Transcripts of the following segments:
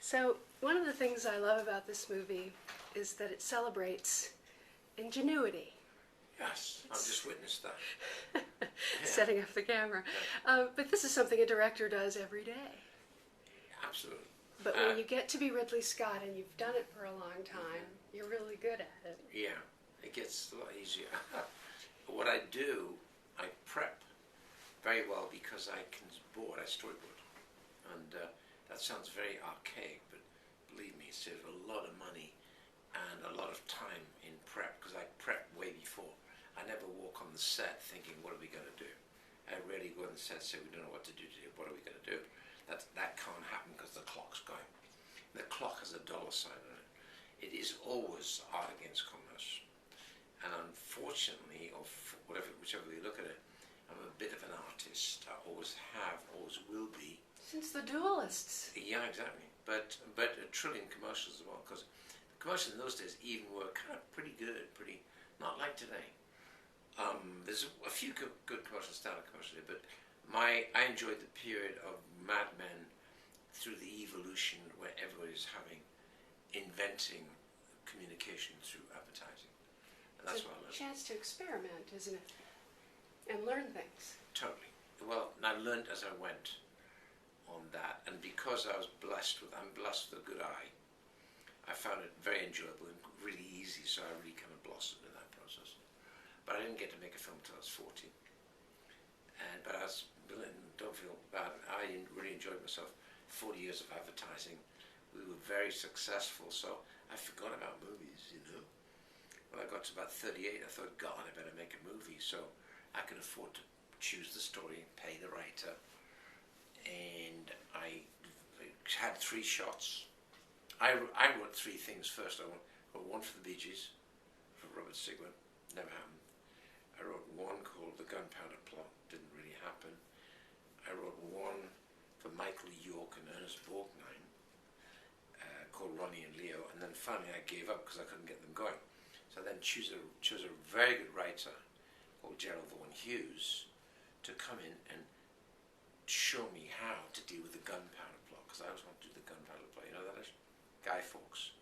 So, one of the things I love about this movie is that it celebrates ingenuity. Yes, I've just witnessed that. Setting up the camera. But this is something a director does every day. Absolutely. But when you get to be Ridley Scott and you've done it for a long time, you're really good at it. Yeah, it gets a lot easier. What I do, I prep very well because I can board, I storyboard. And that sounds very archaic, but believe me, it saves a lot of money and a lot of time in prep, because I prep way before. I never walk on the set thinking, what are we going to do? I rarely go on the set and say, we don't know what to do today, what are we going to do? That can't happen because the clock's going. The clock has a dollar sign on it. It is always art against commerce. And unfortunately, or whichever way you look at it, I'm a bit of an artist. I always have, always will be. Since the Duelists. Yeah, exactly. But a trillion commercials as well, because commercials in those days even were kind of pretty good, not like today. There's a few good commercials, standard commercials, but I enjoyed the period of Mad Men through the evolution where everybody's inventing communication through advertising. And that's what I learned. It's a chance to experiment, isn't it? And learn things. Totally. Well, and I learned as I went on that, and because I'm blessed with a good eye, I found it very enjoyable and really easy, so I really kind of blossomed in that process. But I didn't get to make a film until I was 40. But I was, don't feel bad, I really enjoyed myself. 40 years of advertising, we were very successful, so I forgot about movies, you know. When I got to about 38, I thought, God, I better make a movie, so I could afford to choose the story, pay the writer, and I had 3 shots. I wrote 3 things first. I wrote one for the Bee Gees, for Robert Sigmund, never happened. I wrote one called The Gunpowder Plot, didn't really happen. I wrote one for Michael York and Ernest Borgnine, called Ronnie and Leo, and then finally I gave up because I couldn't get them going. So I then chose a very good writer called Gerald Vaughan Hughes to come in and show me how to deal with the gunpowder plot, because I always want to do the gunpowder plot. You know that is? Guy Fawkes.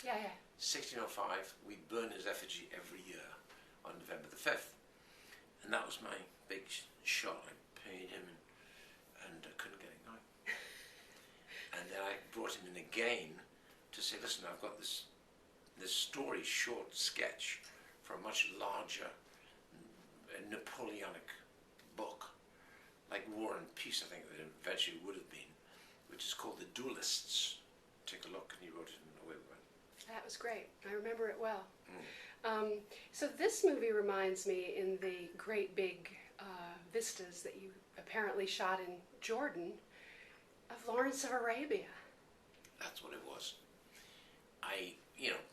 Yeah, yeah. 1605, we burn his effigy every year on November the 5th. And that was my big shot. I paid him and couldn't get it going. And then I brought him in again to say, listen, I've got this story short sketch for a much larger Napoleonic book, like War and Peace, I think that it eventually would have been, which is called The Duelists. Take a look, and he wrote it in a way we went. That was great. I remember it well. So this movie reminds me, in the great big vistas that you apparently shot in Jordan, of Lawrence of Arabia. That's what it was.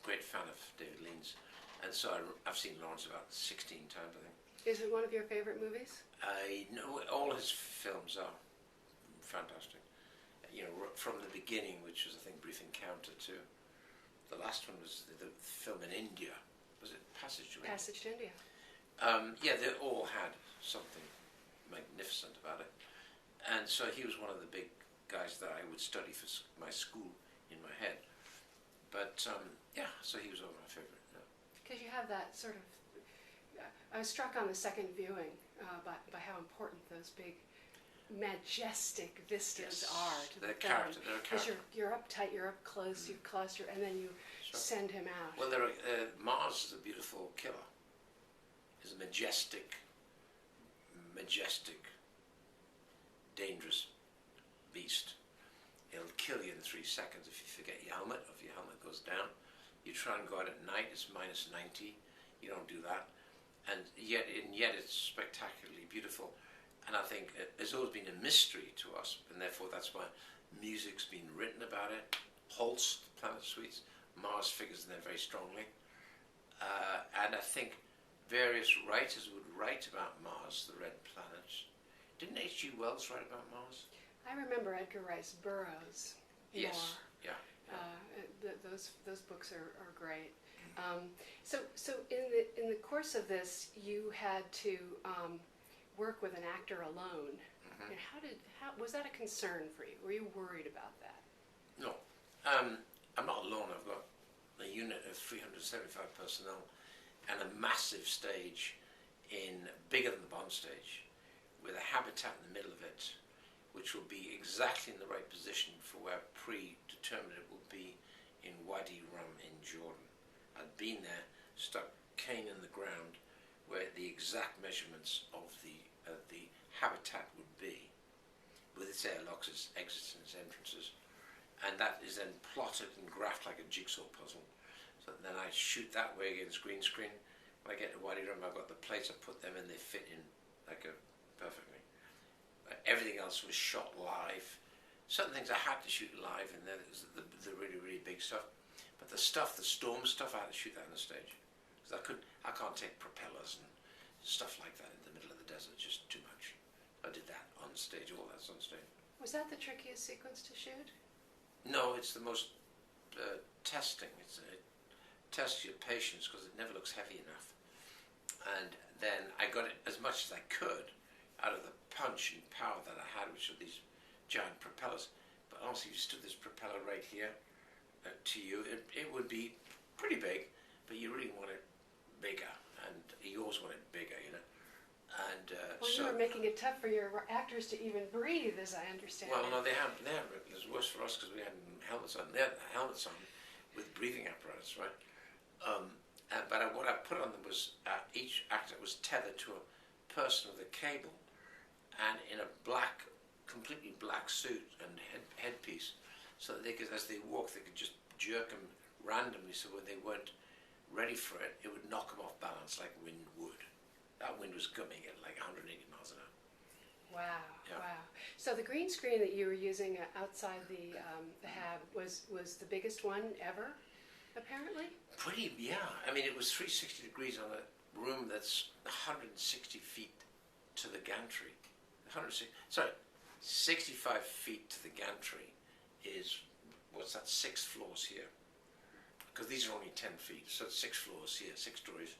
Great fan of David Lean's, and so I've seen Lawrence about 16 times, I think. Is it one of your favorite movies? I know all his films are fantastic. From the beginning, which was, I think, Brief Encounter, to the last one was the film in India. Was it Passage to India? Passage to India. Yeah, they all had something magnificent about it. And so he was one of the big guys that I would study for my school in my head. But so he was one of my favorite. Because you have that sort of... I was struck on the second viewing by how important those big, majestic vistas are to the film. Because you're uptight, you're up close, you cluster, and then you send him out. Well, Mars is a beautiful killer. He's a majestic, dangerous beast. It'll kill you in 3 seconds if you forget your helmet, or if your helmet goes down. You try and go out at night, it's minus 90. You don't do that. And yet it's spectacularly beautiful. And I think it's always been a mystery to us, and therefore that's why music's been written about it. Holst, Planet Suites, Mars figures in there very strongly. And I think various writers would write about Mars, the red planet. Didn't H.G. Wells write about Mars? I remember Edgar Rice Burroughs. Yes, more. yeah. Those books are great. So in the course of this, you had to work with an actor alone. And how was that a concern for you? Were you worried about that? No. I'm not alone. I've got a unit of 375 personnel and a massive stage bigger than the Bond stage, with a habitat in the middle of it, which will be exactly in the right position for where predetermined it will be in Wadi Rum in Jordan. I'd been there, stuck cane in the ground, where the exact measurements of the habitat would be, with its airlocks, its exits and its entrances, and that is then plotted and graphed like a jigsaw puzzle. So then I shoot that way against green screen. When I get to Wadi Rum, I've got the plates, I put them in, they fit in perfectly. Everything else was shot live. Certain things I had to shoot live, and then the really, really big stuff. But the storm stuff, I had to shoot that on the stage. Because I can't take propellers and stuff like that in the middle of the desert, just too much. I did that on stage, all that's on stage. Was that the trickiest sequence to shoot? No, it's the most testing. It tests your patience because it never looks heavy enough. And then I got it as much as I could out of the punch and power that I had, which are these giant propellers. But honestly, if you stood this propeller right here to you, it would be pretty big, but you really want it bigger, and you always want it bigger, you know. And well, you were making it tough for your actors to even breathe, as I understand. Well, no, it was worse for us because we had helmets on. They had helmets on with breathing apparatus, right? But what I put on them was each actor was tethered to a person with a cable, and in a completely black suit and headpiece, so that they could, as they walked, they could just jerk them randomly. So when they weren't ready for it, it would knock them off balance like wind would. That wind was gumming at like 180 miles an hour. Wow, Yeah. wow. So the green screen that you were using outside the hab was the biggest one ever, apparently? Yeah. I mean, it was 360 degrees on a room that's 160 feet to the gantry. 65 feet to the gantry is, what's that, 6 floors here? Because these are only 10 feet, so it's 6 floors here, 6 stories.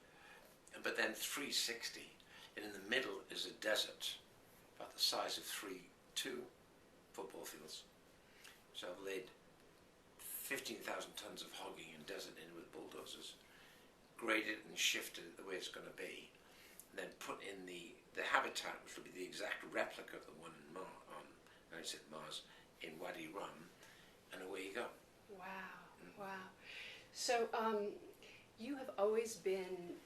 But then 360, and in the middle is a desert, about the size of 2 football fields. So I've laid 15,000 tons of hogging and desert in with bulldozers, graded and shifted it the way it's going to be, and then put in the habitat, which will be the exact replica of the one in Mars, in Wadi Rum, and away you go. Wow, wow. So you have always been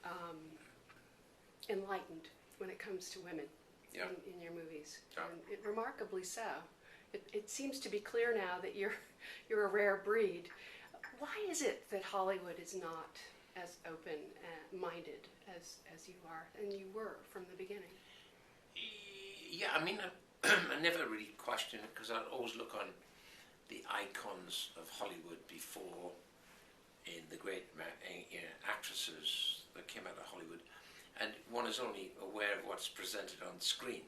enlightened when it comes to women in your movies, and remarkably so. It seems to be clear now that you're a rare breed. Why is it that Hollywood is not as open-minded as you are, and you were from the beginning? Yeah, I mean, I never really questioned it because I'd always look on the icons of Hollywood before, in the great actresses that came out of Hollywood, and one is only aware of what's presented on screen.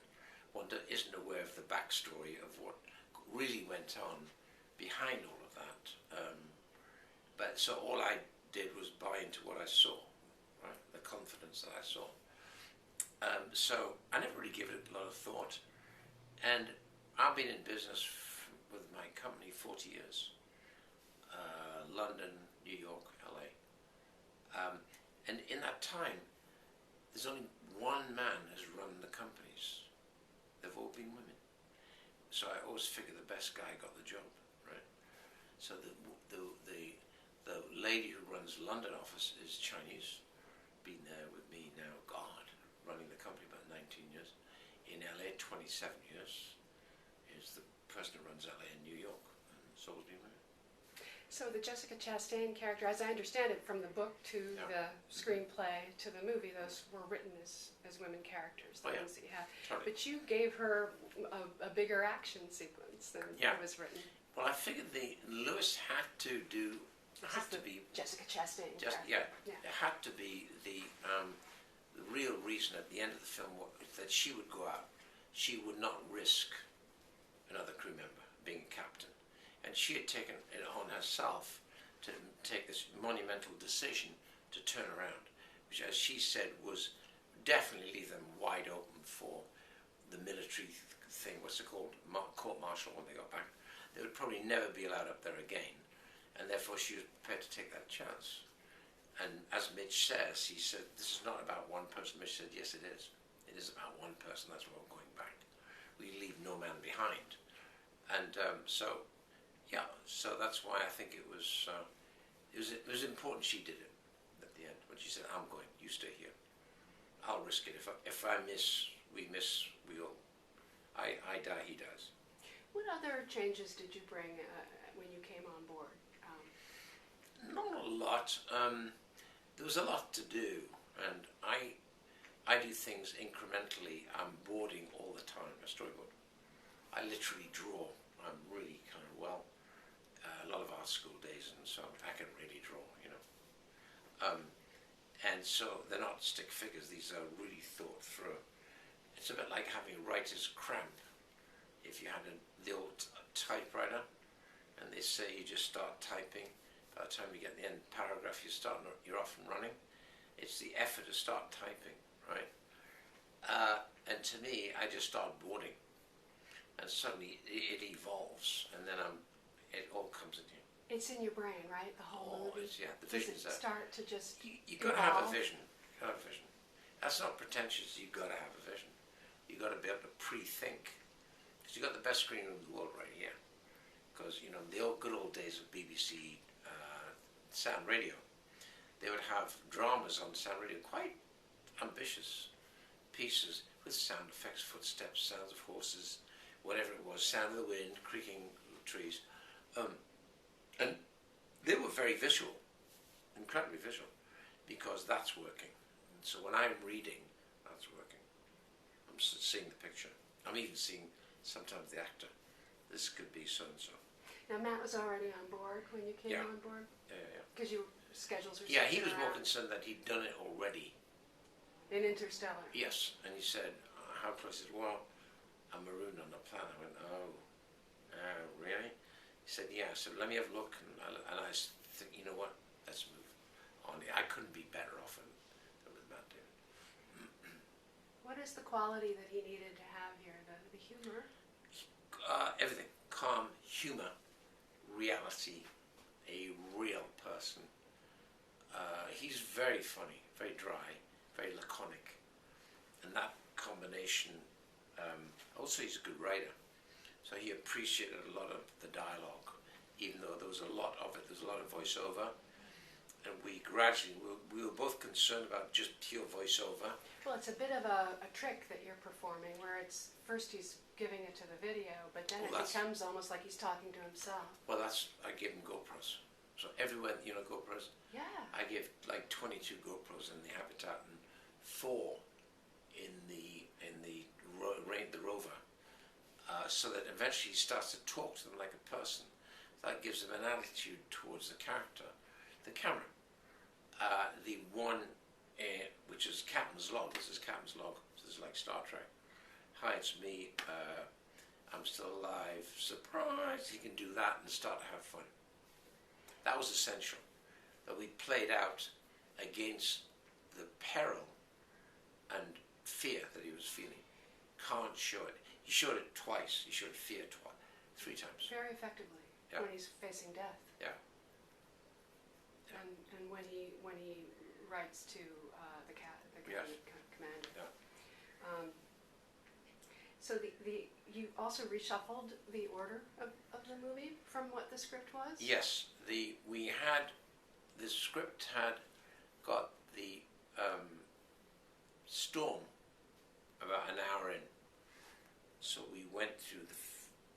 One isn't aware of the backstory of what really went on behind all of that. But so all I did was buy into what I saw, right? The confidence that I saw. So I never really gave it a lot of thought. And I've been in business with my company 40 years. London, New York, LA. And in that time, there's only one man has run the companies. They've all been women. So I always figure the best guy got the job, right? So the lady who runs London office is Chinese, been there with me now, God, running the company about 19 years. In LA, 27 years, is the person who runs LA in New York, and so has been women. So the Jessica Chastain character, as I understand it, from the book to the screenplay to the movie, those were written as women characters, the ones that you had. Totally. But you gave her a bigger action sequence than was written. Well, I figured Lewis had to be Jessica Chastain. It had to be the real reason at the end of the film that she would go out. She would not risk another crew member being a captain. And she had taken it on herself to take this monumental decision to turn around, which, as she said, was definitely leave them wide open for the military thing, what's it called, court-martial when they got back. they would probably never be allowed up there again, and therefore she was prepared to take that chance. And as Mitch says, he said, this is not about one person. Mitch said, yes, it is. It is about one person. That's why we're going back. We leave no man behind. And so that's why I think it was important she did it at the end. When she said, I'm going, you stay here. I'll risk it. If I miss, we miss, we all. I die, he dies. What other changes did you bring when you came on board? Not a lot. There was a lot to do, and I do things incrementally. I'm boarding all the time, a storyboard. I literally draw. I'm really kind of a lot of art school days, and so I can really draw, you know. And so they're not stick figures. These are really thought through. It's a bit like having writer's cramp. If you had the old typewriter, and they say you just start typing. By the time you get the end paragraph, you're off and running. It's the effort to start typing, right? And to me, I just start boarding, and suddenly it evolves, and then it all comes into you. It's in your brain, right? The whole movie. The vision's there. Does it start to just You got to have a vision. You got to have a vision. That's not pretentious. You got to have a vision. You got to be able to pre-think, because you got the best screen room in the world right here. Because you know the good old days of BBC. Sound radio. They would have dramas on sound radio, quite ambitious pieces with sound effects, footsteps, sounds of horses, whatever it was, sound of the wind, creaking trees, and they were very visual, incredibly visual, because that's working. And so when I'm reading, that's working. I'm seeing the picture. I'm even seeing sometimes the actor. This could be so and so. Now Matt was already on board when you came on board? Yeah. Because your schedules were he was more concerned that he'd done it already. In Interstellar? Yes, and he said, how close? He said, well, I'm marooned on the planet. I went, really? He said, yeah. So let me have a look, and I think, you know what, let's move on. I couldn't be better off than with Matt David. What is the quality that he needed to have here? The humor? Everything. Calm, humor, reality, a real person. He's very funny, very dry, very laconic, and that combination. Also, he's a good writer, so he appreciated a lot of the dialogue, even though there was a lot of it. There's a lot of voiceover, and we were both concerned about just pure voiceover. Well, it's a bit of a trick that you're performing, where it's first he's giving it to the video, but then it becomes almost like he's talking to himself. Well, I gave him GoPros. So everywhere, you know, GoPros? Yeah. I gave like 22 GoPros in the habitat and 4 in the rover, so that eventually he starts to talk to them like a person. That gives him an attitude towards the character. The camera. The one, which is Captain's Log. This is Captain's Log. So this is like Star Trek. Hi, it's me. I'm still alive. Surprise! He can do that and start to have fun. That was essential. That we played out against the peril and fear that he was feeling. Can't show it. He showed it twice. He showed fear 3 times. Very effectively. Yeah. When he's facing death. Yeah. And when he writes to the commander. Yeah. So you also reshuffled the order of the movie from what the script was? Yes. The script had got the storm about an hour in. So we went through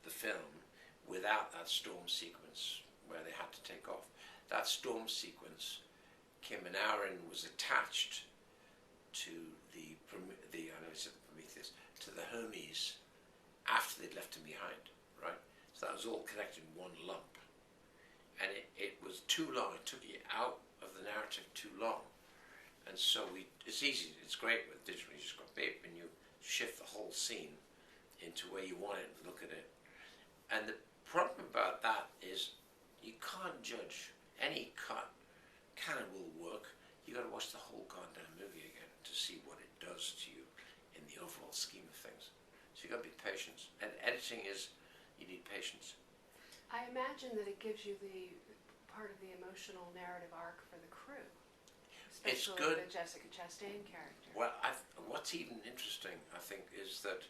the film without that storm sequence where they had to take off. That storm sequence came an hour in, was attached to to the Hermes after they'd left him behind, right? So that was all connected in one lump. And it was too long. It took you out of the narrative too long. And so it's easy. It's great with digital. You just got beep and you shift the whole scene into where you want it and look at it. And the problem about that is you can't judge. Any cut will work. You got to watch the whole goddamn movie again to see what it does to you in the overall scheme of things. So you got to be patient. And editing is, you need patience. I imagine that it gives you the part of the emotional narrative arc for the crew. It's Especially good. the Jessica Chastain character. Well, what's even interesting, I think, is that,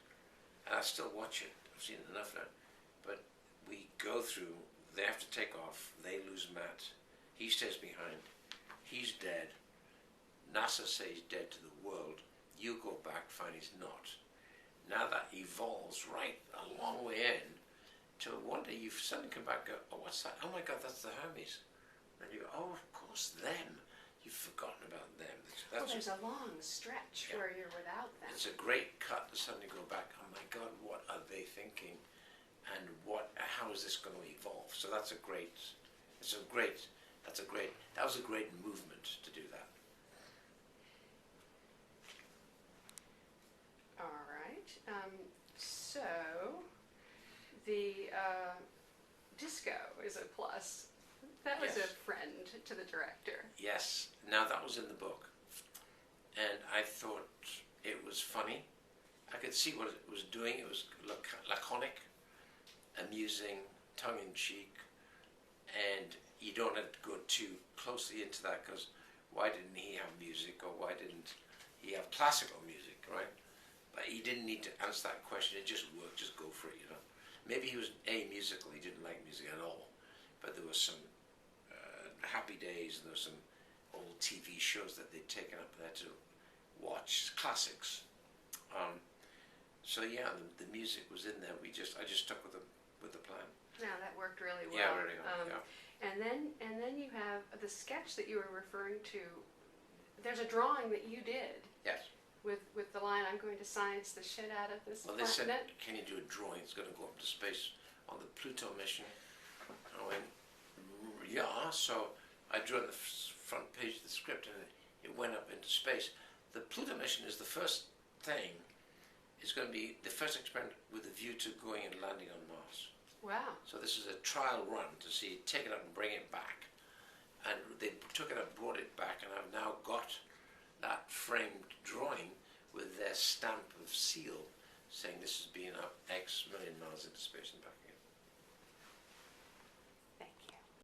and I still watch it, I've seen it enough now, but we go through, they have to take off, they lose Matt, he stays behind, he's dead, NASA says he's dead to the world, you go back, find he's not. Now that evolves right a long way in, to one day you suddenly come back and go, oh, what's that? Oh my God, that's the Hermes. And you go, oh, of course, them. You've forgotten about them. Well, there's a long stretch where you're without them. It's a great cut to suddenly go back, oh my God, what are they thinking? And how is this going to evolve? So that was a great movement to do that. All right. So the disco is a plus. That was Yes. a friend to the director. Yes. Now that was in the book, and I thought it was funny. I could see what it was doing. It was laconic, amusing, tongue-in-cheek, and you don't have to go too closely into that because why didn't he have music or why didn't he have classical music, right? But he didn't need to answer that question. It just worked. Just go for it, you know. Maybe he was musical. He didn't like music at all, but there was some Happy Days, and there were some old TV shows that they'd taken up there to watch, classics. So yeah, the music was in there. I just stuck with the plan. Yeah, that worked really well. Yeah, really well. Yeah. And then you have the sketch that you were referring to. There's a drawing that you did. Yes. With the line, I'm going to science the shit out of this Well, they said, planet. can you do a drawing? It's going to go up to space on the Pluto mission. I went, yeah. So I drew on the front page of the script, and it went up into space. The Pluto mission is the first thing. It's going to be the first experiment with a view to going and landing on Mars. Wow. So this is a trial run to see, take it up and bring it back. And they took it up, brought it back, and I've now got that framed drawing with their stamp of seal saying this has been up X million miles into space and back.